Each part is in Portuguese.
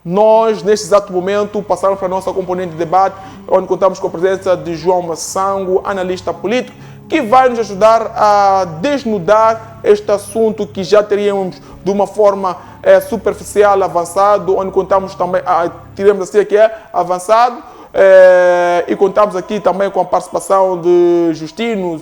Nós, neste exato momento, passamos para a nossa componente de debate, onde contamos com a presença de João Massango, analista político, que vai nos ajudar a desnudar este assunto que já teríamos de uma forma superficial, avançado, onde contamos também, tiramos assim que é avançado, e contamos aqui também com a participação de Justino,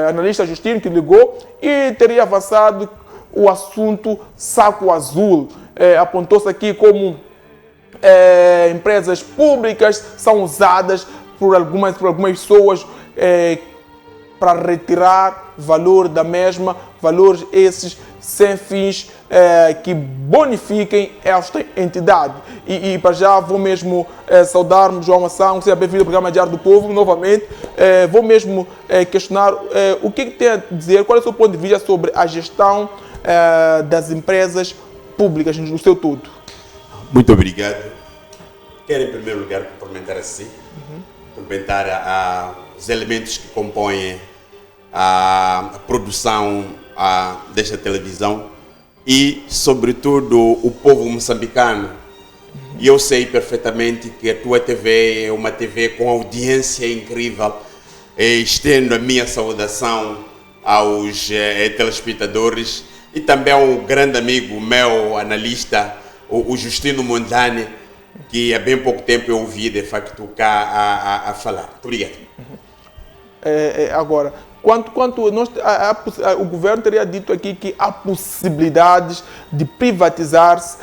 analista Justino, que ligou, e teria avançado o assunto saco azul. Apontou-se aqui como empresas públicas são usadas por algumas pessoas para retirar valor da mesma, valores esses sem fins que bonifiquem esta entidade. E para já vou mesmo saudar-me, João Massango, seja bem-vindo ao programa Diário do Povo, novamente. Vou mesmo questionar o que tem a dizer, qual é o seu ponto de vista sobre a gestão das empresas públicas no seu todo. Muito obrigado. Quero, em primeiro lugar, cumprimentar cumprimentar os elementos que compõem a produção desta televisão e, sobretudo, o povo moçambicano. E eu sei perfeitamente que a tua TV é uma TV com audiência incrível. Estendo a minha saudação aos telespectadores e também ao grande amigo meu, analista, o Justino Mondlane, que há bem pouco tempo eu ouvi, de facto, cá a falar. Muito obrigado. Agora, o governo teria dito aqui que há possibilidades de privatizar-se,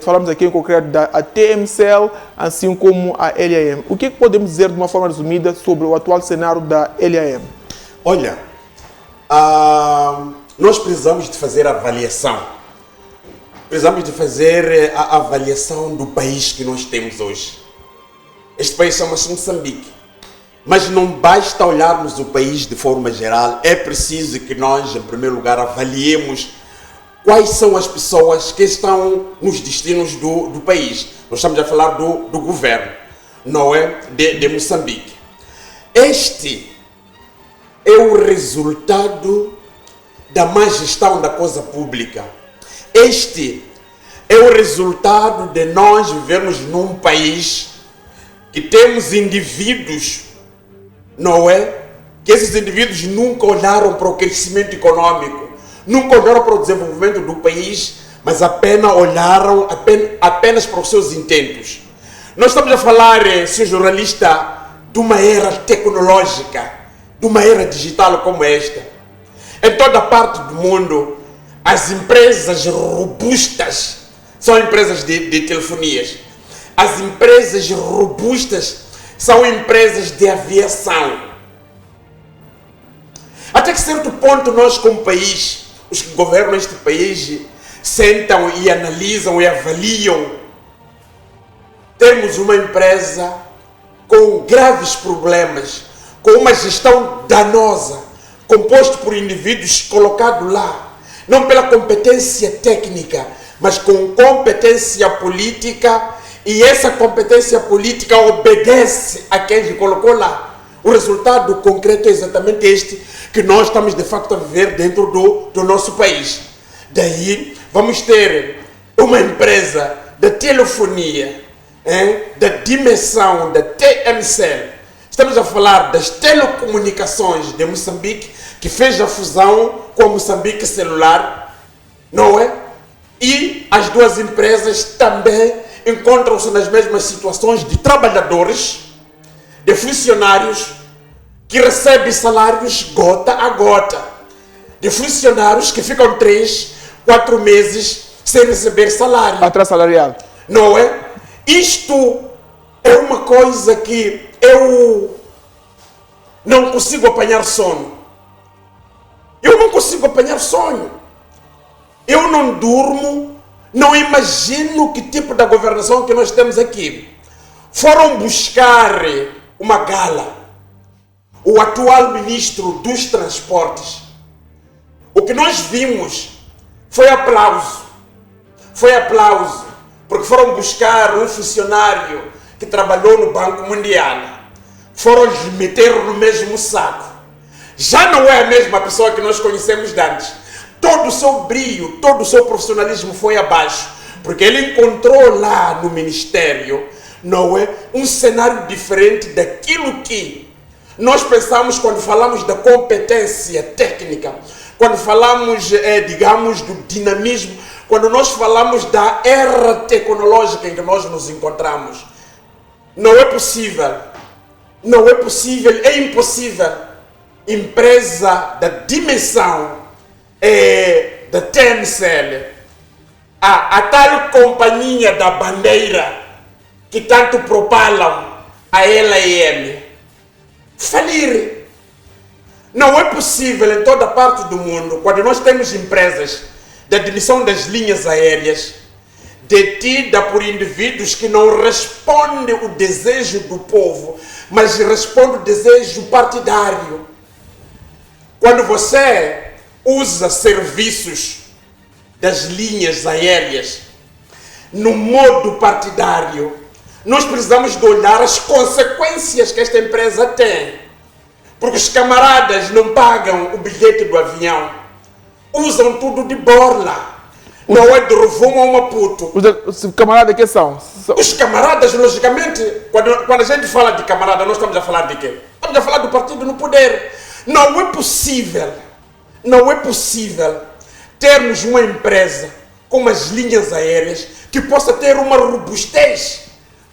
falamos aqui em concreto da TMCL, assim como a LAM. O que podemos dizer de uma forma resumida sobre o atual cenário da LAM? Olha, nós precisamos de fazer a avaliação. Precisamos de fazer a avaliação do país que nós temos hoje. Este país chama-se Moçambique. Mas não basta olharmos o país de forma geral. É preciso que nós, em primeiro lugar, avaliemos quais são as pessoas que estão nos destinos do país. Nós estamos a falar do governo, não é? De Moçambique. Este é o resultado da má gestão da coisa pública. Este é o resultado de nós vivermos num país que temos indivíduos, não é? Que esses indivíduos nunca olharam para o crescimento econômico, nunca olharam para o desenvolvimento do país, mas apenas olharam apenas para os seus intentos. Nós estamos a falar, senhor jornalista, de uma era tecnológica, de uma era digital como esta. Em toda parte do mundo, as empresas robustas são empresas de telefonias. As empresas robustas são empresas de aviação. Até que certo ponto nós, como país, os que governam este país, sentam e analisam e avaliam. Temos uma empresa com graves problemas, com uma gestão danosa, composto por indivíduos colocados lá, não pela competência técnica, mas com competência política, e essa competência política obedece a quem se colocou lá. O resultado concreto é exatamente este que nós estamos de facto a viver dentro do nosso país. Daí vamos ter uma empresa de telefonia, da dimensão da TMCL. Estamos a falar das telecomunicações de Moçambique, que fez a fusão com a Moçambique Celular, não é? E as duas empresas também encontram-se nas mesmas situações de trabalhadores, de funcionários que recebem salários gota a gota, de funcionários que ficam 3, 4 meses sem receber salário. Atraso salarial. Não é? Isto é uma coisa que eu não consigo apanhar sono. Eu não consigo apanhar sonho. Eu não durmo, não imagino que tipo de governação que nós temos aqui. Foram buscar uma gala, o atual ministro dos Transportes. O que nós vimos foi aplauso. Foi aplauso, porque foram buscar um funcionário que trabalhou no Banco Mundial. Foram lhe meter no mesmo saco. Já não é a mesma pessoa que nós conhecemos de antes. Todo o seu brilho, todo o seu profissionalismo foi abaixo. Porque ele encontrou lá no ministério, não é, um cenário diferente daquilo que nós pensamos quando falamos da competência técnica, quando falamos, digamos, do dinamismo, quando nós falamos da era tecnológica em que nós nos encontramos. Não é possível, não é possível, é impossível empresa da dimensão da Tencel, a tal companhia da bandeira que tanto propalam a LAM, falir. Não é possível em toda parte do mundo, quando nós temos empresas da dimensão das linhas aéreas, detida por indivíduos que não respondem o desejo do povo, mas respondem o desejo partidário. Quando você usa serviços das linhas aéreas no modo partidário, nós precisamos de olhar as consequências que esta empresa tem. Porque os camaradas não pagam o bilhete do avião, usam tudo de borla. Não é de Rovuma ou Maputo. Os camaradas que são? Os camaradas, logicamente, quando a gente fala de camarada, nós estamos a falar de quê? Estamos a falar do partido no poder. Não é possível termos uma empresa como as linhas aéreas que possa ter uma robustez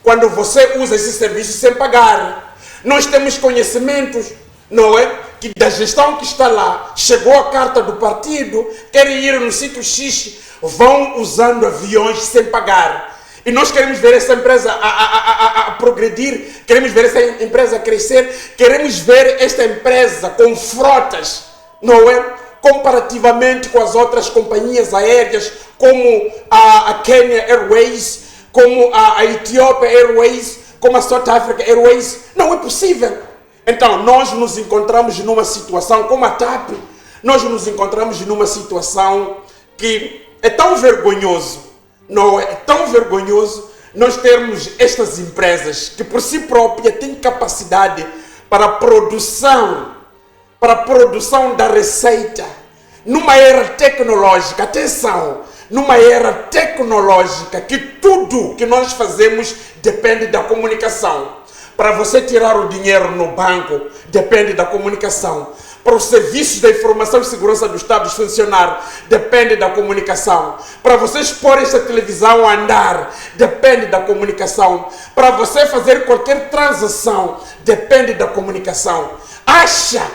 quando você usa esse serviço sem pagar. Nós temos conhecimentos, não é? Que da gestão que está lá, chegou a carta do partido, querem ir no sítio X, vão usando aviões sem pagar. E nós queremos ver essa empresa a progredir, queremos ver essa empresa crescer, queremos ver esta empresa com frotas, não é? Comparativamente com as outras companhias aéreas, como a Kenya Airways, como a Ethiopia Airways, como a South Africa Airways. Não é possível. Então, nós nos encontramos numa situação como a TAP, nós nos encontramos numa situação que é tão vergonhoso, não é? É tão vergonhoso nós termos estas empresas que por si próprias têm capacidade para a produção da receita, numa era tecnológica, atenção, numa era tecnológica que tudo que nós fazemos depende da comunicação. Para você tirar o dinheiro no banco, depende da comunicação. Para os serviços da informação e segurança do Estado funcionar, depende da comunicação. Para você expor esta televisão a andar, depende da comunicação. Para você fazer qualquer transação, depende da comunicação. Acha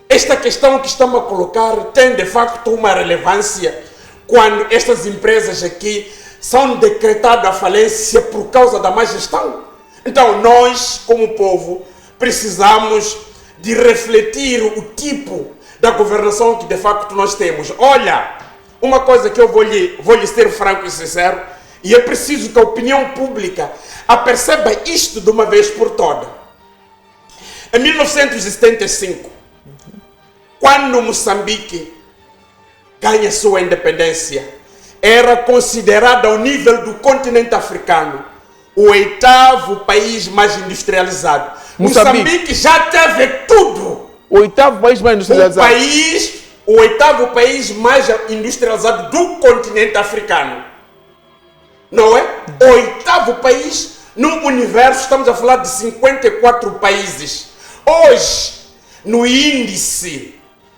esta questão que estamos a colocar tem de facto uma relevância quando estas empresas aqui são decretadas à falência por causa da má gestão? Então, nós, como povo, precisamos de refletir o tipo da governação que de facto nós temos. Olha, uma coisa que eu vou lhe ser franco e sincero, e é preciso que a opinião pública aperceba isto de uma vez por todas. Em 1975, quando Moçambique ganha sua independência, era considerada ao nível do continente africano o 8º país mais industrializado. Moçambique já teve tudo. O 8º país mais industrializado. O 8º país mais industrializado do continente africano. Não é? O 8º país no universo, estamos a falar de 54 países. Hoje, no índice,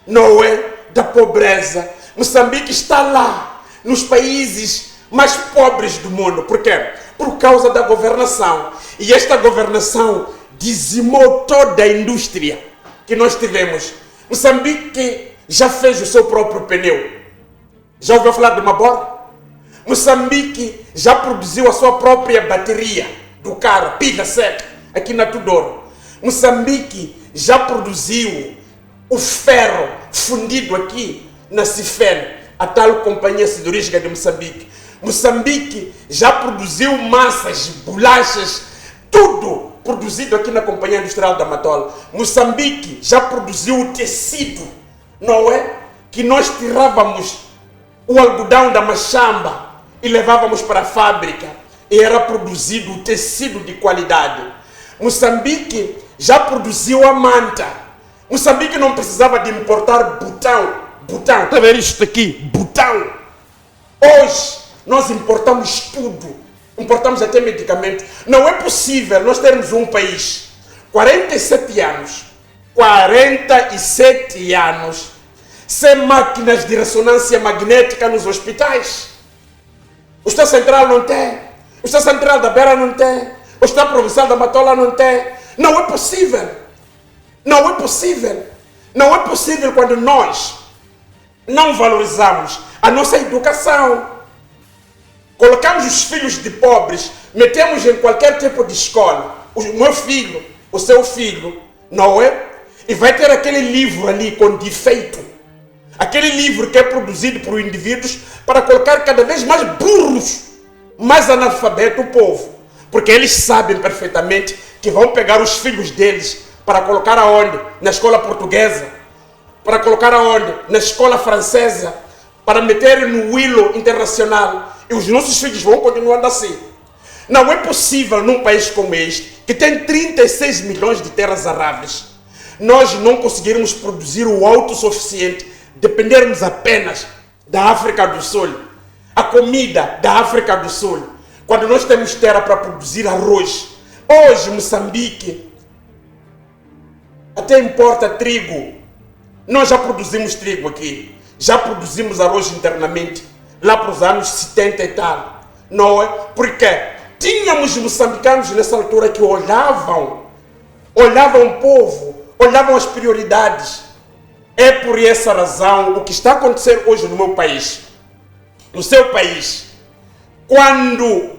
não é, da pobreza, Moçambique está lá, nos países mais pobres do mundo. Por quê? Por causa da governação. E esta governação dizimou toda a indústria que nós tivemos. Moçambique já fez o seu próprio pneu. Já ouviu falar de Mabor? Moçambique já produziu a sua própria bateria do carro, pilha seca, aqui na Tudor. Moçambique já produziu o ferro fundido aqui na Cifene, a tal companhia siderúrgica de Moçambique. Moçambique já produziu massas, bolachas, tudo produzido aqui na Companhia Industrial da Matola. Moçambique já produziu o tecido, não é? Que nós tirávamos o algodão da machamba e levávamos para a fábrica e era produzido o tecido de qualidade. Moçambique já produziu a manta. Moçambique não precisava de importar botão. Está a ver isto aqui? Botão. Hoje, nós importamos tudo. Importamos até medicamento. Não é possível nós termos um país, 47 anos, sem máquinas de ressonância magnética nos hospitais. O Hospital Central não tem. O Hospital Central da Beira não tem. O Hospital Provincial da Matola não tem. Não é possível. Não é possível. Não é possível quando nós não valorizamos a nossa educação. Colocamos os filhos de pobres, metemos em qualquer tipo de escola. O meu filho, o seu filho, não é? E vai ter aquele livro ali com defeito. Aquele livro que é produzido por indivíduos para colocar cada vez mais burros, mais analfabeto o povo. Porque eles sabem perfeitamente que vão pegar os filhos deles para colocar aonde? Na escola portuguesa. Para colocar aonde? Na escola francesa. Para meter no Willow internacional. E os nossos filhos vão continuando assim. Não é possível num país como este, que tem 36 milhões de terras aráveis, nós não conseguirmos produzir o autossuficiente, dependermos apenas da África do Sul. A comida da África do Sul. Quando nós temos terra para produzir arroz. Hoje, Moçambique até importa trigo. Nós já produzimos trigo aqui. Já produzimos arroz internamente. Lá para os anos 70 e tal. Não é? Porque tínhamos moçambicanos nessa altura que olhavam o povo, olhavam as prioridades. É por essa razão o que está acontecendo hoje no meu país, no seu país, quando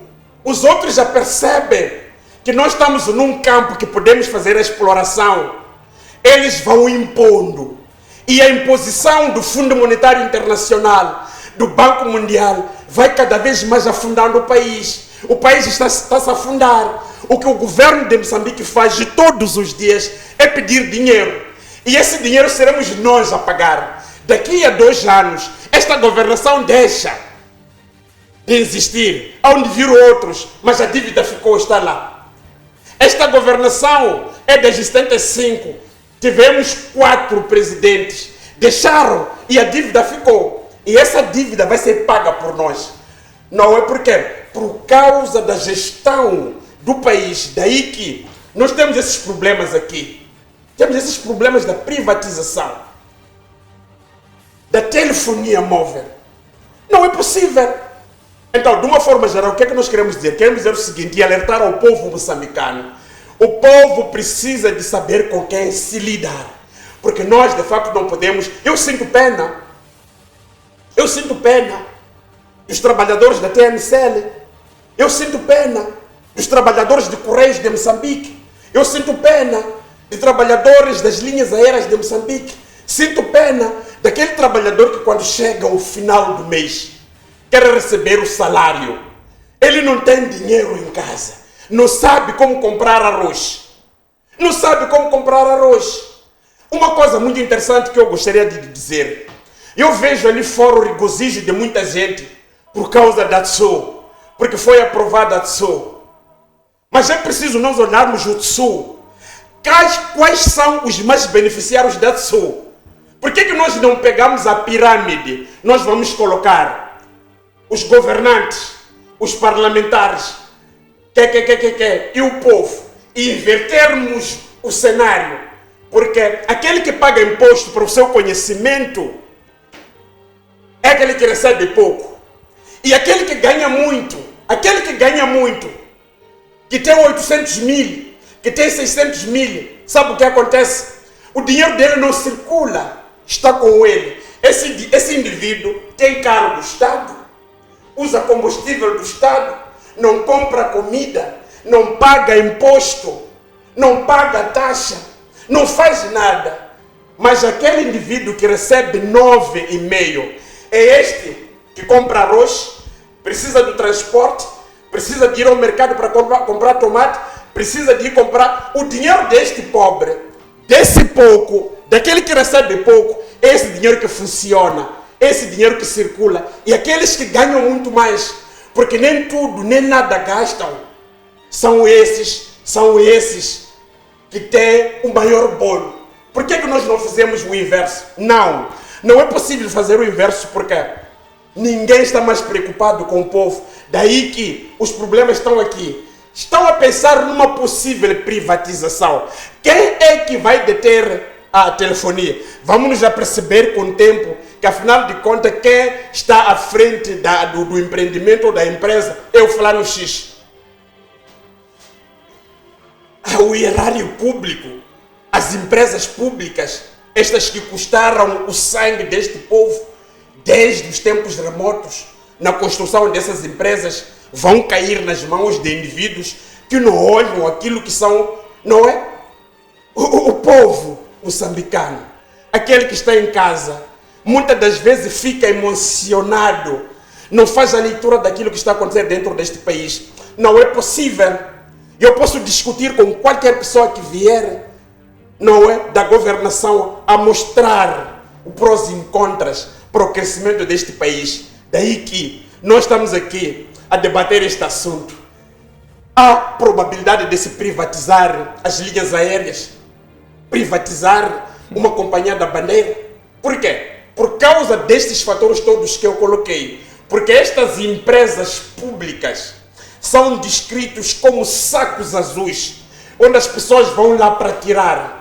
os outros já percebem que nós estamos num campo que podemos fazer a exploração, eles vão impondo. E a imposição do Fundo Monetário Internacional, do Banco Mundial, vai cada vez mais afundando o país. O país está a se afundar. O que o governo de Moçambique faz de todos os dias é pedir dinheiro. E esse dinheiro seremos nós a pagar. Daqui a 2 anos, esta governação deixa de existir, onde viram outros, mas a dívida está lá. Esta governação é desde 75. Tivemos 4 presidentes, deixaram e a dívida ficou. E essa dívida vai ser paga por nós. Não é porque? Por causa da gestão do país. Daí que nós temos esses problemas aqui. Temos esses problemas da privatização, da telefonia móvel. Não é possível. Então, de uma forma geral, o que é que nós queremos dizer? Queremos dizer o seguinte, e alertar ao povo moçambicano. O povo precisa de saber com quem se lidar. Porque nós, de facto, não podemos... Eu sinto pena dos trabalhadores da TNCL. Eu sinto pena dos trabalhadores de Correios de Moçambique. Eu sinto pena de trabalhadores das linhas aéreas de Moçambique. Sinto pena daquele trabalhador que quando chega ao final do mês quer receber o salário. Ele não tem dinheiro em casa. Não sabe como comprar arroz. Não sabe como comprar arroz. Uma coisa muito interessante que eu gostaria de dizer. Eu vejo ali fora o regozijo de muita gente por causa da TSU, porque foi aprovada a TSU. Mas é preciso nós olharmos o TSU. Quais são os mais beneficiários da TSU? Por que nós não pegamos a pirâmide? Nós vamos colocar os governantes, os parlamentares, e o povo, e invertermos o cenário. Porque aquele que paga imposto para o seu conhecimento é aquele que recebe pouco. E aquele que ganha muito, que tem 800 mil, que tem 600 mil, sabe o que acontece? O dinheiro dele não circula, está com ele. Esse indivíduo tem carro do Estado, usa combustível do Estado, não compra comida, não paga imposto, não paga taxa, não faz nada. Mas aquele indivíduo que recebe 9,5 é este que compra arroz, precisa do transporte, precisa de ir ao mercado para comprar tomate, precisa de ir comprar. O dinheiro deste pobre, desse pouco, daquele que recebe pouco, é esse dinheiro que funciona, esse dinheiro que circula. E aqueles que ganham muito mais, porque nem tudo, nem nada gastam, são esses que têm o maior bolo. Por que nós não fizemos o inverso? Não é possível fazer o inverso, porque Ninguém está mais preocupado com o povo. Daí que os problemas estão aqui. Estão a pensar numa possível privatização. Quem é que vai deter a telefonia? Vamos nos aperceber com o tempo que, afinal de contas, quem está à frente do empreendimento ou da empresa é o fulano X. O erário público, as empresas públicas, estas que custaram o sangue deste povo desde os tempos remotos, na construção dessas empresas, vão cair nas mãos de indivíduos que não olham aquilo que são, não é? O povo moçambicano, aquele que está em casa, muitas das vezes fica emocionado, não faz a leitura daquilo que está acontecendo dentro deste país. Não é possível. Eu posso discutir com qualquer pessoa que vier, não é, da governação, a mostrar os prós e contras para o crescimento deste país. Daí que nós estamos aqui a debater este assunto. Há probabilidade de se privatizar as linhas aéreas, privatizar uma companhia da bandeira. Por quê? Por causa destes fatores todos que eu coloquei. Porque estas empresas públicas são descritos como sacos azuis, onde as pessoas vão lá para tirar.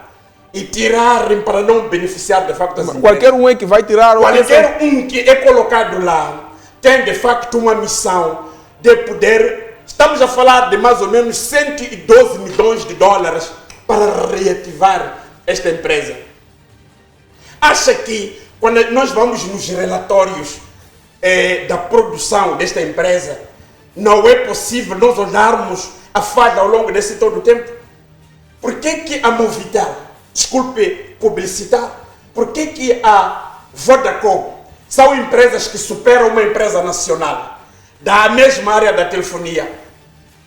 E tirarem para não beneficiar de facto as empresas. Qualquer um é que vai tirar. Qualquer um que é colocado lá tem de facto uma missão de poder. Estamos a falar de mais ou menos 112 milhões de dólares para reativar esta empresa. Acha que quando nós vamos nos relatórios da produção desta empresa, não é possível nós olharmos a falha ao longo desse todo o tempo? Por que a Movitel, desculpe publicitar, por que a Vodacom são empresas que superam uma empresa nacional da mesma área da telefonia?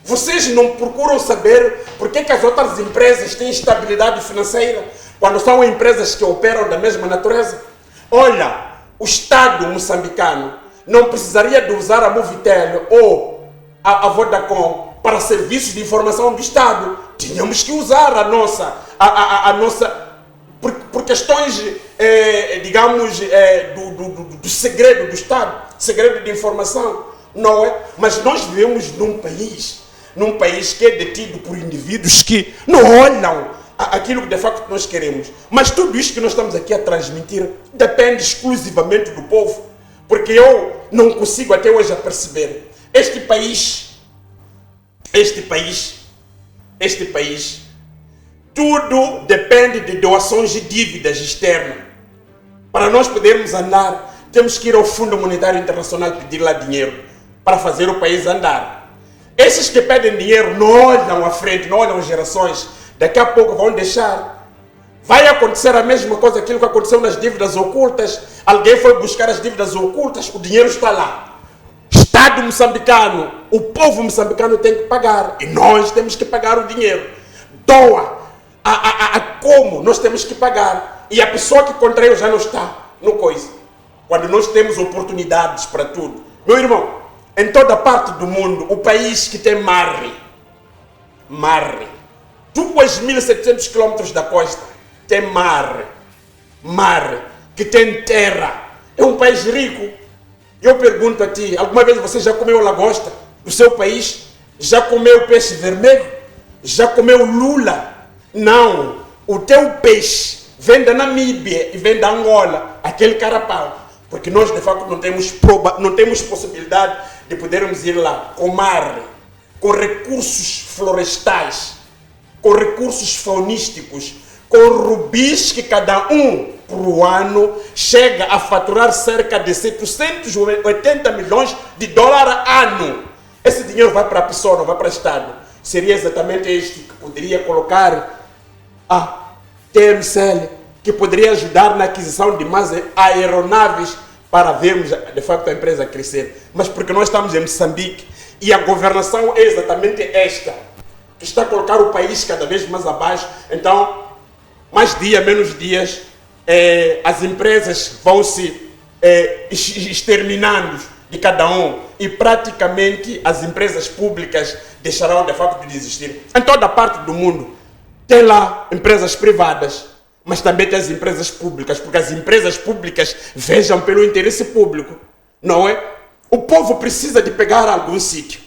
Vocês não procuram saber por que as outras empresas têm estabilidade financeira quando são empresas que operam da mesma natureza? Olha, o Estado moçambicano não precisaria de usar a Movitel ou a Vodacom para serviços de informação do Estado. Tínhamos que usar a nossa por questões, digamos, do segredo do Estado, segredo de informação, não é? Mas nós vivemos num país que é detido por indivíduos que não olham aquilo que de facto nós queremos. Mas tudo isso que nós estamos aqui a transmitir depende exclusivamente do povo, porque eu não consigo até hoje a perceber. Este país, tudo depende de doações de dívidas externas. Para nós podermos andar, temos que ir ao Fundo Monetário Internacional pedir lá dinheiro para fazer o país andar. Esses que pedem dinheiro não olham à frente, não olham as gerações. Daqui a pouco vão deixar. Vai acontecer a mesma coisa, aquilo que aconteceu nas dívidas ocultas. Alguém foi buscar as dívidas ocultas, o dinheiro está lá. Estado moçambicano, o povo moçambicano tem que pagar. E nós temos que pagar o dinheiro. Doa. Como nós temos que pagar. E a pessoa que contraiu já não está no coisa. Quando nós temos oportunidades para tudo. Meu irmão, em toda parte do mundo, o país que tem mar, 2.700 quilômetros da costa, tem mar, que tem terra. É um país rico. Eu pergunto a ti, alguma vez você já comeu lagosta do seu país? Já comeu peixe vermelho? Já comeu lula? Não. O teu peixe vem da Namíbia e vem da Angola, aquele carapau. Porque nós, de facto, não temos possibilidade de podermos ir lá com mar, com recursos florestais, com recursos faunísticos, com rubis que cada um, por ano, chega a faturar cerca de 780 milhões de dólares ano. Esse dinheiro vai para a pessoa, não vai para o Estado. Seria exatamente este que poderia colocar a TMCL, que poderia ajudar na aquisição de mais aeronaves para vermos, de facto, a empresa crescer. Mas porque nós estamos em Moçambique e a governação é exatamente esta, que está a colocar o país cada vez mais abaixo. Então, mais dia, menos dias, as empresas vão se exterminando de cada um e praticamente as empresas públicas deixarão de facto de existir. Em toda parte do mundo tem lá empresas privadas, mas também tem as empresas públicas, porque as empresas públicas vejam pelo interesse público. não é? O povo precisa de pegar algum sítio.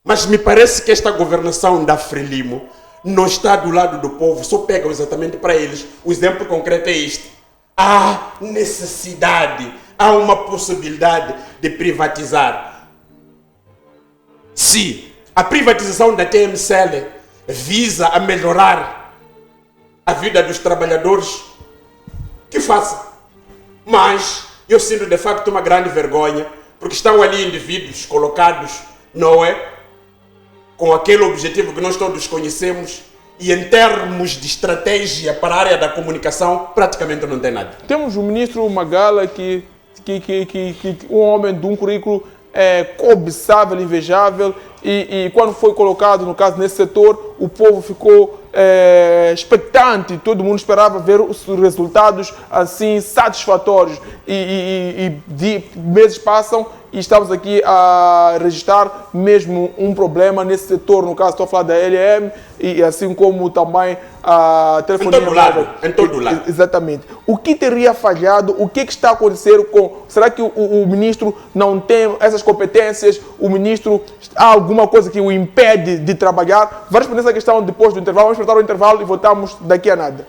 Mas me parece que esta governação da Frelimo não está do lado do povo, só pega exatamente para eles. O exemplo concreto é este. Há necessidade, há uma possibilidade de privatizar. Se a privatização da TMCL visa a melhorar a vida dos trabalhadores, que faça. Mas eu sinto de facto uma grande vergonha, porque estão ali indivíduos colocados, não é? Com aquele objetivo que nós todos conhecemos, e em termos de estratégia para a área da comunicação, praticamente não tem nada. Temos o ministro Magala, que um homem de um currículo cobiçável, invejável, e quando foi colocado, no caso, nesse setor, o povo ficou expectante, todo mundo esperava ver os resultados assim satisfatórios, e meses passam e estamos aqui a registrar mesmo um problema nesse setor. No caso, estou a falar da LM, e assim como também a telefonia móvel. Em todo lado. Exatamente. O que teria falhado? O que está a acontecer com... Será que o ministro não tem essas competências? O ministro, há alguma coisa que o impede de trabalhar? Vamos responder essa questão depois do intervalo. Vamos apertar o intervalo e voltamos daqui a nada.